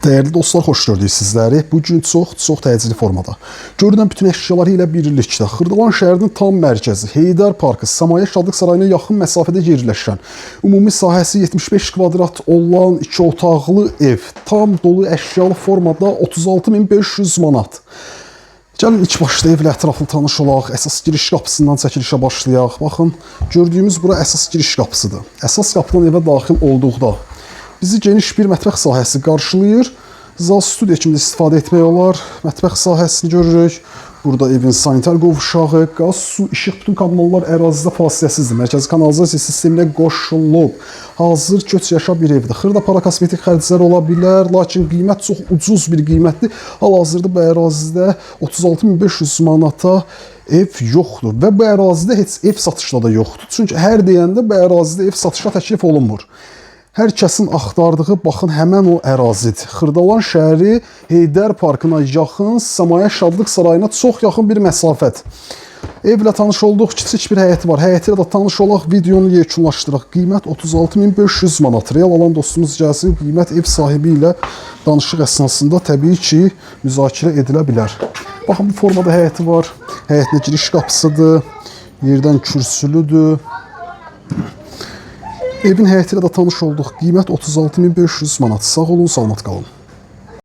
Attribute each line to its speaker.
Speaker 1: Değerli dostlar, xoş gördük sizləri. Bugün çox təcili formada. Görünən bütün əşyaları ilə birlikdə Xırdalan şəhərinin tam mərkəzi Heydər Parkı Səmayə Şadlıq Sarayına yaxın məsafədə yerləşən, ümumi sahəsi 75 kvadrat olan 2 otaqlı ev, tam dolu əşyalı formada 36.500 manat. Gəlin ilk başda evlə ətraflı tanış olaq, əsas giriş qapısından çəkilişə başlayaq. Baxın, gördüyümüz bura əsas giriş qapısıdır. Əsas qapıdan evə daxil olduqda bizi geniş bir mətbəx sahəsi qarşılayır. Zal studiya kimi istifadə etmək olar. Mətbəx sahəsini görürük. Burada evin sanitar qovşağı, qaz, su, işıq, bütün kommunallar ərazidə fasiləsizdir. Mərkəzi kanalizasiya sisteminə qoşulub. Hazır köç yaşa bir evdir. Xırda para kosmetik xərclər ola bilər, lakin qiymət çox ucuz bir qiymətdir. Hal-hazırda bu ərazidə 36.500 manata ev yoxdur və bu ərazidə heç ev satışda da yoxdur. Çünki hər deyəndə bu ərazidə ev satışa təklif olunmur. Hər kəsin axtardığı, baxın, həmən o ərazidir. Xırdalan şəhəri Heydər Parkına yaxın, Səmayə Şadlıq Sarayına çox yaxın bir məsafət. Evlə tanış olduq, kiçik bir həyəti var. Həyəti ilə də tanış olaq, videonu yekunlaşdıraq. Qiymət 36.500 manat. Real alan dostumuz gəlsin, qiymət ev sahibi ilə danışıq əsnasında təbii ki, müzakirə edilə bilər. Baxın, bu formada həyəti var. Həyətinə giriş qapısıdır, yerdən kürsülüdür. Evin həyəti ilə də tanış olduq. Qiymət 36.500 manat. Sağ olun, salamat qalın.